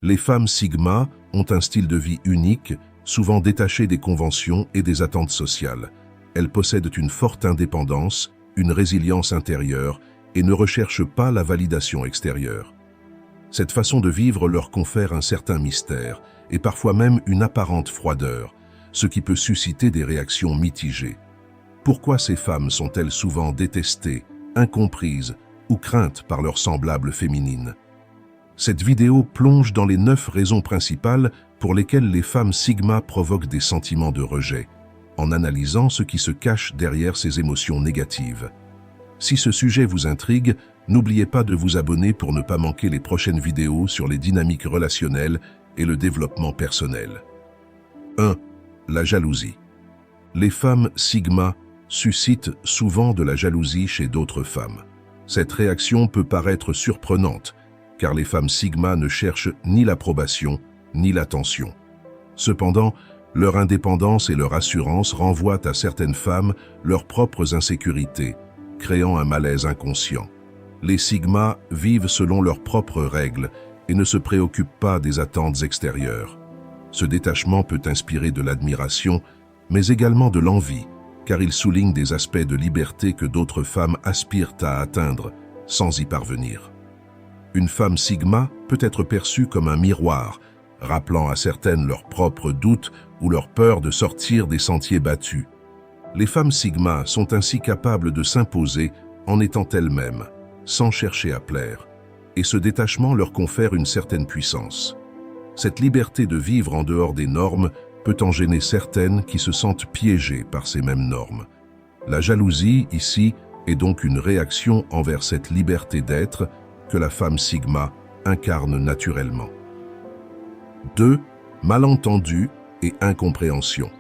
Les femmes Sigma ont un style de vie unique, souvent détaché des conventions et des attentes sociales. Elles possèdent une forte indépendance, une résilience intérieure et ne recherchent pas la validation extérieure. Cette façon de vivre leur confère un certain mystère et parfois même une apparente froideur, ce qui peut susciter des réactions mitigées. Pourquoi ces femmes sont-elles souvent détestées, incomprises ou craintes par leurs semblables féminines? Cette vidéo plonge dans les 9 raisons principales pour lesquelles les femmes Sigma provoquent des sentiments de rejet, en analysant ce qui se cache derrière ces émotions négatives. Si ce sujet vous intrigue, n'oubliez pas de vous abonner pour ne pas manquer les prochaines vidéos sur les dynamiques relationnelles et le développement personnel. 1. La jalousie. Les femmes Sigma suscitent souvent de la jalousie chez d'autres femmes. Cette réaction peut paraître surprenante, car les femmes Sigma ne cherchent ni l'approbation, ni l'attention. Cependant, leur indépendance et leur assurance renvoient à certaines femmes leurs propres insécurités, créant un malaise inconscient. Les Sigma vivent selon leurs propres règles et ne se préoccupent pas des attentes extérieures. Ce détachement peut inspirer de l'admiration, mais également de l'envie, car il souligne des aspects de liberté que d'autres femmes aspirent à atteindre sans y parvenir. Une femme Sigma peut être perçue comme un miroir, rappelant à certaines leurs propres doutes ou leur peur de sortir des sentiers battus. Les femmes Sigma sont ainsi capables de s'imposer en étant elles-mêmes, sans chercher à plaire, et ce détachement leur confère une certaine puissance. Cette liberté de vivre en dehors des normes peut en gêner certaines qui se sentent piégées par ces mêmes normes. La jalousie, ici, est donc une réaction envers cette liberté d'être que la femme Sigma incarne naturellement. 2. Malentendu et incompréhension.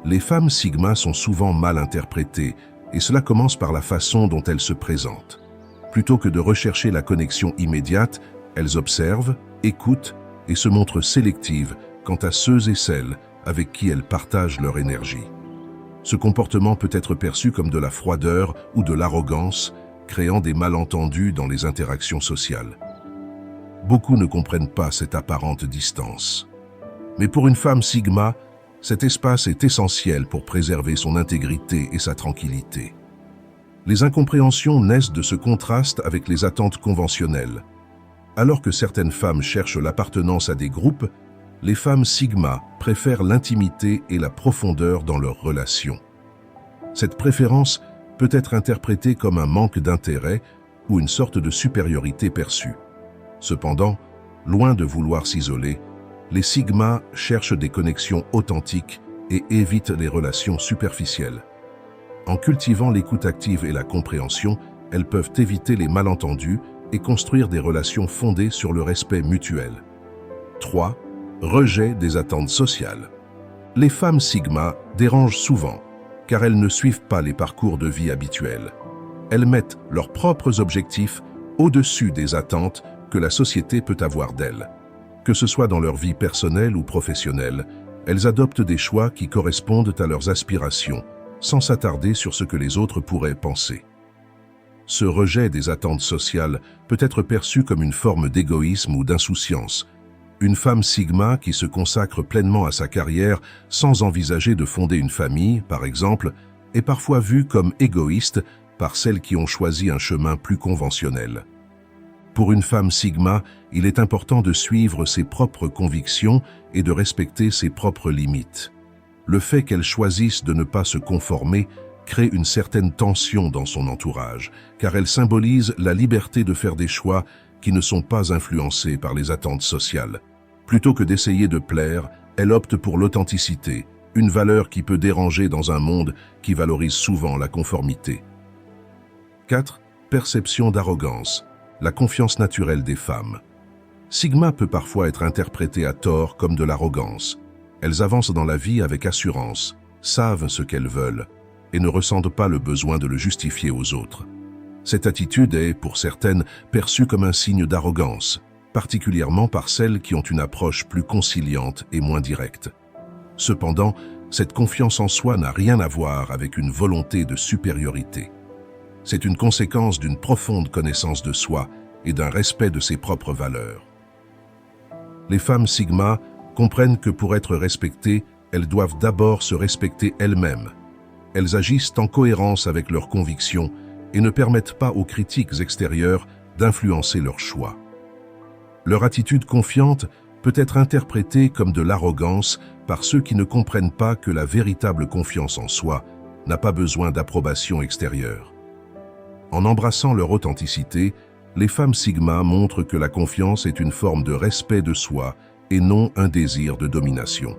Les femmes Sigma sont souvent mal interprétées, et cela commence par la façon dont elles se présentent. Plutôt que de rechercher la connexion immédiate, elles observent, écoutent et se montrent sélectives quant à ceux et celles avec qui elles partagent leur énergie. Ce comportement peut être perçu comme de la froideur ou de l'arrogance, créant des malentendus dans les interactions sociales. Beaucoup ne comprennent pas cette apparente distance. Mais pour une femme Sigma, cet espace est essentiel pour préserver son intégrité et sa tranquillité. Les incompréhensions naissent de ce contraste avec les attentes conventionnelles. Alors que certaines femmes cherchent l'appartenance à des groupes, les femmes Sigma préfèrent l'intimité et la profondeur dans leurs relations. Cette préférence peut être interprétée comme un manque d'intérêt ou une sorte de supériorité perçue. Cependant, loin de vouloir s'isoler, les Sigma cherchent des connexions authentiques et évitent les relations superficielles. En cultivant l'écoute active et la compréhension, elles peuvent éviter les malentendus et construire des relations fondées sur le respect mutuel. 3. Rejet des attentes sociales. Les femmes Sigma dérangent souvent, car elles ne suivent pas les parcours de vie habituels. Elles mettent leurs propres objectifs au-dessus des attentes que la société peut avoir d'elles. Que ce soit dans leur vie personnelle ou professionnelle, elles adoptent des choix qui correspondent à leurs aspirations, sans s'attarder sur ce que les autres pourraient penser. Ce rejet des attentes sociales peut être perçu comme une forme d'égoïsme ou d'insouciance. Une femme Sigma qui se consacre pleinement à sa carrière sans envisager de fonder une famille, par exemple, est parfois vue comme égoïste par celles qui ont choisi un chemin plus conventionnel. Pour une femme Sigma, il est important de suivre ses propres convictions et de respecter ses propres limites. Le fait qu'elle choisisse de ne pas se conformer crée une certaine tension dans son entourage, car elle symbolise la liberté de faire des choix qui ne sont pas influencés par les attentes sociales. Plutôt que d'essayer de plaire, elle opte pour l'authenticité, une valeur qui peut déranger dans un monde qui valorise souvent la conformité. 4. Perception d'arrogance. La confiance naturelle des femmes. Sigma peut parfois être interprétée à tort comme de l'arrogance. Elles avancent dans la vie avec assurance, savent ce qu'elles veulent et ne ressentent pas le besoin de le justifier aux autres. Cette attitude est, pour certaines, perçue comme un signe d'arrogance, particulièrement par celles qui ont une approche plus conciliante et moins directe. Cependant, cette confiance en soi n'a rien à voir avec une volonté de supériorité. C'est une conséquence d'une profonde connaissance de soi et d'un respect de ses propres valeurs. Les femmes Sigma comprennent que pour être respectées, elles doivent d'abord se respecter elles-mêmes. Elles agissent en cohérence avec leurs convictions et ne permettent pas aux critiques extérieures d'influencer leurs choix. Leur attitude confiante peut être interprétée comme de l'arrogance par ceux qui ne comprennent pas que la véritable confiance en soi n'a pas besoin d'approbation extérieure. En embrassant leur authenticité, les femmes Sigma montrent que la confiance est une forme de respect de soi et non un désir de domination.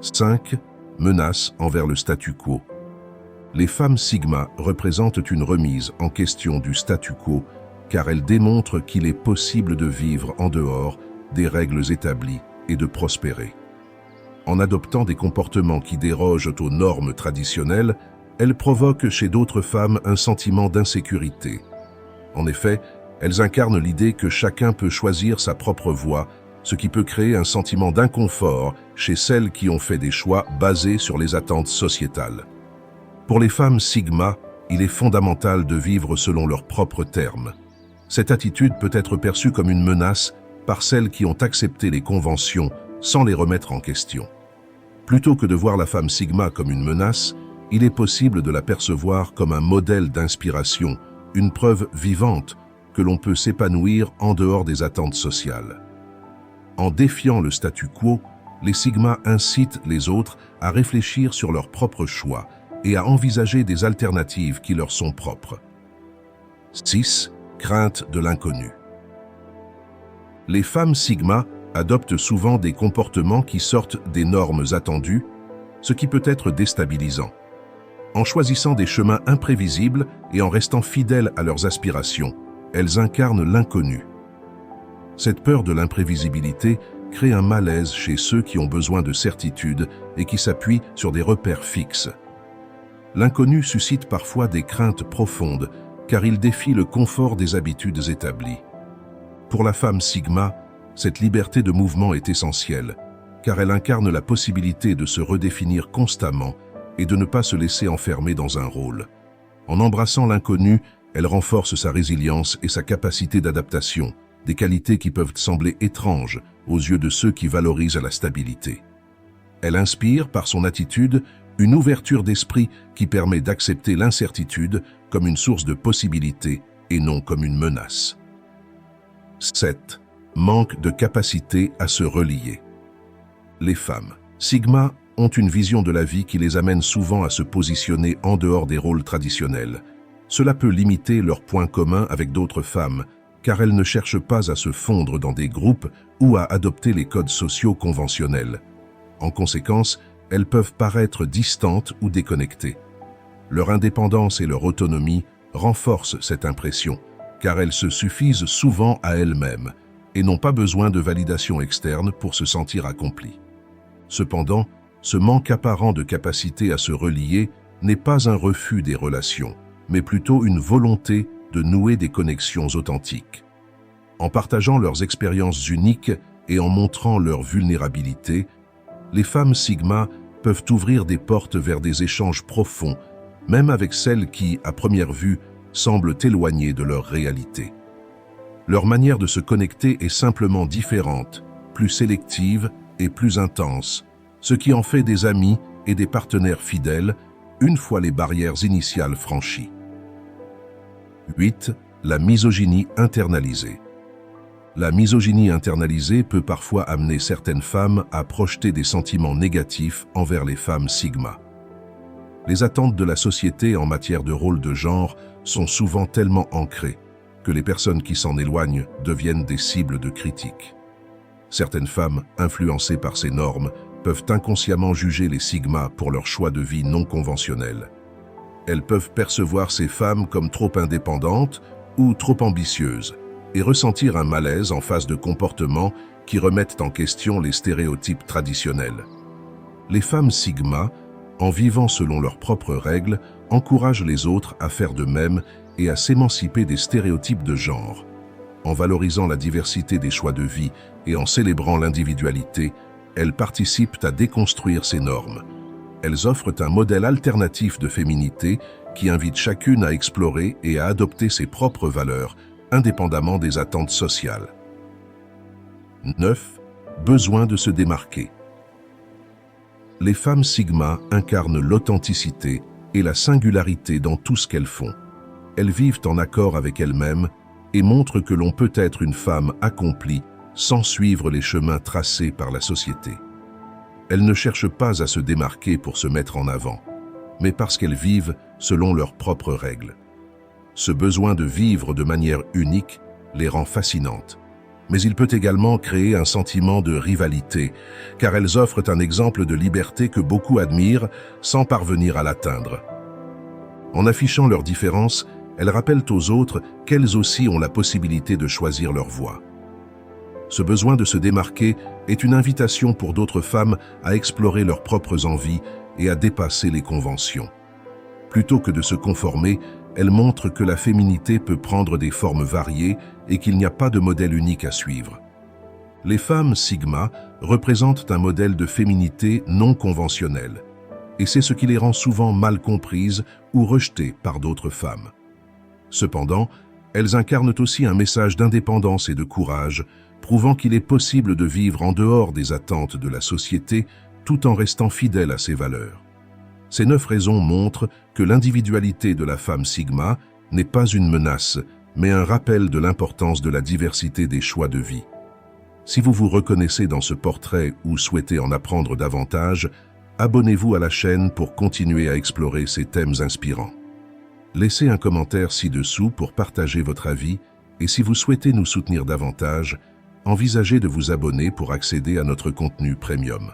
5. Menace envers le statu quo. Les femmes Sigma représentent une remise en question du statu quo car elles démontrent qu'il est possible de vivre en dehors des règles établies et de prospérer. En adoptant des comportements qui dérogent aux normes traditionnelles, elles provoquent chez d'autres femmes un sentiment d'insécurité. En effet, elles incarnent l'idée que chacun peut choisir sa propre voie, ce qui peut créer un sentiment d'inconfort chez celles qui ont fait des choix basés sur les attentes sociétales. Pour les femmes Sigma, il est fondamental de vivre selon leurs propres termes. Cette attitude peut être perçue comme une menace par celles qui ont accepté les conventions sans les remettre en question. Plutôt que de voir la femme Sigma comme une menace, il est possible de la percevoir comme un modèle d'inspiration, une preuve vivante que l'on peut s'épanouir en dehors des attentes sociales. En défiant le statu quo, les Sigma incitent les autres à réfléchir sur leurs propres choix et à envisager des alternatives qui leur sont propres. 6. Crainte de l'inconnu. Les femmes Sigma adoptent souvent des comportements qui sortent des normes attendues, ce qui peut être déstabilisant. En choisissant des chemins imprévisibles et en restant fidèles à leurs aspirations, elles incarnent l'inconnu. Cette peur de l'imprévisibilité crée un malaise chez ceux qui ont besoin de certitude et qui s'appuient sur des repères fixes. L'inconnu suscite parfois des craintes profondes, car il défie le confort des habitudes établies. Pour la femme Sigma, cette liberté de mouvement est essentielle, car elle incarne la possibilité de se redéfinir constamment et de ne pas se laisser enfermer dans un rôle. En embrassant l'inconnu, elle renforce sa résilience et sa capacité d'adaptation, des qualités qui peuvent sembler étranges aux yeux de ceux qui valorisent la stabilité. Elle inspire, par son attitude, une ouverture d'esprit qui permet d'accepter l'incertitude comme une source de possibilités et non comme une menace. 7. Manque de capacité à se relier. Les femmes Sigma ont une vision de la vie qui les amène souvent à se positionner en dehors des rôles traditionnels. Cela peut limiter leurs points communs avec d'autres femmes, car elles ne cherchent pas à se fondre dans des groupes ou à adopter les codes sociaux conventionnels. En conséquence, elles peuvent paraître distantes ou déconnectées. Leur indépendance et leur autonomie renforcent cette impression, car elles se suffisent souvent à elles-mêmes et n'ont pas besoin de validation externe pour se sentir accomplies. Cependant, ce manque apparent de capacité à se relier n'est pas un refus des relations, mais plutôt une volonté de nouer des connexions authentiques. En partageant leurs expériences uniques et en montrant leur vulnérabilité, les femmes Sigma peuvent ouvrir des portes vers des échanges profonds, même avec celles qui, à première vue, semblent éloignées de leur réalité. Leur manière de se connecter est simplement différente, plus sélective et plus intense, ce qui en fait des amis et des partenaires fidèles une fois les barrières initiales franchies. 8. La misogynie internalisée. La misogynie internalisée peut parfois amener certaines femmes à projeter des sentiments négatifs envers les femmes Sigma. Les attentes de la société en matière de rôle de genre sont souvent tellement ancrées que les personnes qui s'en éloignent deviennent des cibles de critiques. Certaines femmes, influencées par ces normes, peuvent inconsciemment juger les Sigma pour leur choix de vie non conventionnel. Elles peuvent percevoir ces femmes comme trop indépendantes ou trop ambitieuses et ressentir un malaise en face de comportements qui remettent en question les stéréotypes traditionnels. Les femmes Sigma, en vivant selon leurs propres règles, encouragent les autres à faire de même et à s'émanciper des stéréotypes de genre. En valorisant la diversité des choix de vie et en célébrant l'individualité, elles participent à déconstruire ces normes. Elles offrent un modèle alternatif de féminité qui invite chacune à explorer et à adopter ses propres valeurs, indépendamment des attentes sociales. 9. besoin de se démarquer. Les femmes Sigma incarnent l'authenticité et la singularité dans tout ce qu'elles font. Elles vivent en accord avec elles-mêmes et montrent que l'on peut être une femme accomplie sans suivre les chemins tracés par la société. Elles ne cherchent pas à se démarquer pour se mettre en avant, mais parce qu'elles vivent selon leurs propres règles. Ce besoin de vivre de manière unique les rend fascinantes. Mais il peut également créer un sentiment de rivalité, car elles offrent un exemple de liberté que beaucoup admirent sans parvenir à l'atteindre. En affichant leurs différences, elles rappellent aux autres qu'elles aussi ont la possibilité de choisir leur voie. Ce besoin de se démarquer est une invitation pour d'autres femmes à explorer leurs propres envies et à dépasser les conventions. Plutôt que de se conformer, elles montrent que la féminité peut prendre des formes variées et qu'il n'y a pas de modèle unique à suivre. Les femmes Sigma représentent un modèle de féminité non conventionnelle, et c'est ce qui les rend souvent mal comprises ou rejetées par d'autres femmes. Cependant, elles incarnent aussi un message d'indépendance et de courage, prouvant qu'il est possible de vivre en dehors des attentes de la société tout en restant fidèle à ses valeurs. Ces 9 raisons montrent que l'individualité de la femme Sigma n'est pas une menace, mais un rappel de l'importance de la diversité des choix de vie. Si vous vous reconnaissez dans ce portrait ou souhaitez en apprendre davantage, abonnez-vous à la chaîne pour continuer à explorer ces thèmes inspirants. Laissez un commentaire ci-dessous pour partager votre avis et si vous souhaitez nous soutenir davantage, envisagez de vous abonner pour accéder à notre contenu premium.